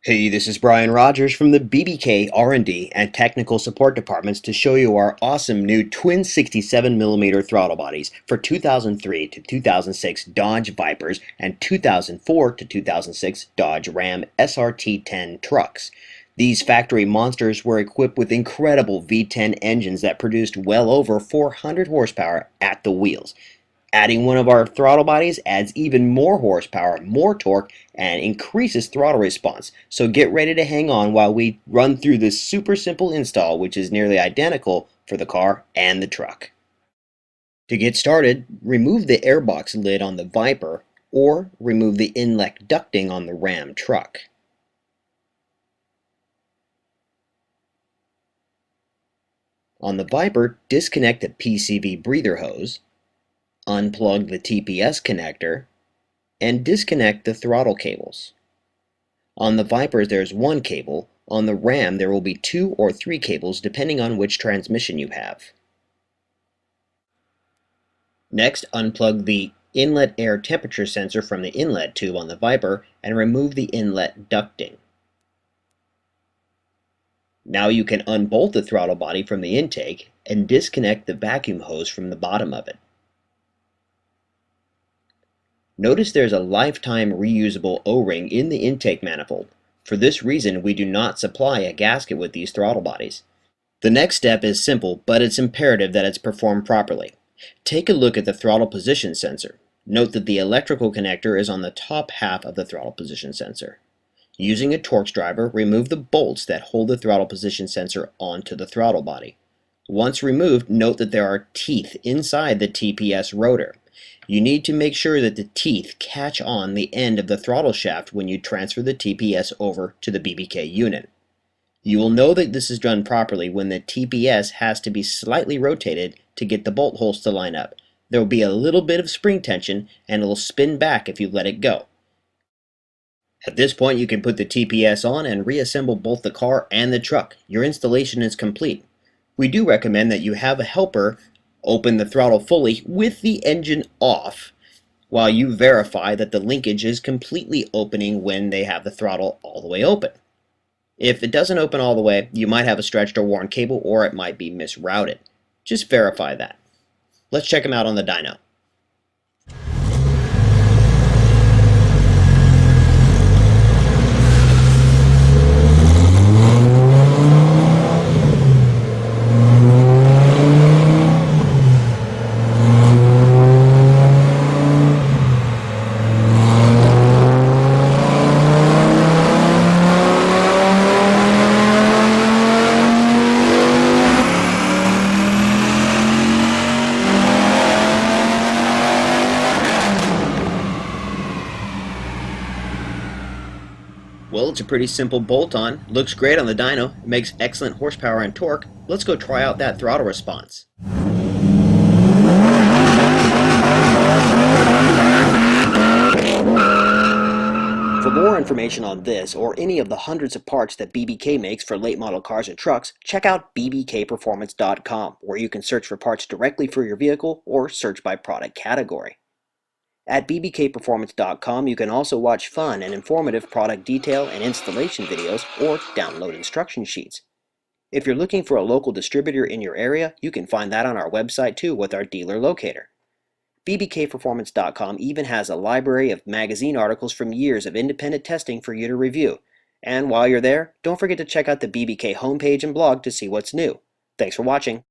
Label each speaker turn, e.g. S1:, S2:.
S1: Hey, this is Brian Rogers from the BBK R&D and Technical Support Departments to show you our awesome new twin 67mm throttle bodies for 2003 to 2006 Dodge Vipers and 2004 to 2006 Dodge Ram SRT-10 trucks. These factory monsters were equipped with incredible V10 engines that produced well over 400 horsepower at the wheels. Adding one of our throttle bodies adds even more horsepower, more torque, and increases throttle response. So get ready to hang on while we run through this super simple install, which is nearly identical for the car and the truck. To get started, remove the airbox lid on the Viper or remove the inlet ducting on the Ram truck. On the Viper, disconnect the PCV breather hose, unplug the TPS connector, and disconnect the throttle cables. On the Vipers there's one cable, on the Ram there will be 2 or 3 cables depending on which transmission you have. Next, unplug the inlet air temperature sensor from the inlet tube on the Viper and remove the inlet ducting. Now you can unbolt the throttle body from the intake and disconnect the vacuum hose from the bottom of it. Notice there's a lifetime reusable O-ring in the intake manifold. For this reason, we do not supply a gasket with these throttle bodies. The next step is simple, but it's imperative that it's performed properly. Take a look at the throttle position sensor. Note that the electrical connector is on the top half of the throttle position sensor. Using a Torx driver, remove the bolts that hold the throttle position sensor onto the throttle body. Once removed, note that there are teeth inside the TPS rotor. You need to make sure that the teeth catch on the end of the throttle shaft when you transfer the TPS over to the BBK unit. You will know that this is done properly when the TPS has to be slightly rotated to get the bolt holes to line up. There will be a little bit of spring tension and it will spin back if you let it go. At this point you can put the TPS on and reassemble both the car and the truck. Your installation is complete. We do recommend that you have a helper open the throttle fully with the engine off while you verify that the linkage is completely opening when they have the throttle all the way open. If it doesn't open all the way, you might have a stretched or worn cable or it might be misrouted. Just verify that. Let's check them out on the dyno. Well, it's a pretty simple bolt-on. Looks great on the dyno. It makes excellent horsepower and torque. Let's go try out that throttle response. For more information on this or any of the hundreds of parts that BBK makes for late model cars and trucks, check out bbkperformance.com, where you can search for parts directly for your vehicle or search by product category. At bbkperformance.com, you can also watch fun and informative product detail and installation videos or download instruction sheets. If you're looking for a local distributor in your area, you can find that on our website too with our dealer locator. bbkperformance.com even has a library of magazine articles from years of independent testing for you to review. And while you're there, don't forget to check out the BBK homepage and blog to see what's new. Thanks for watching.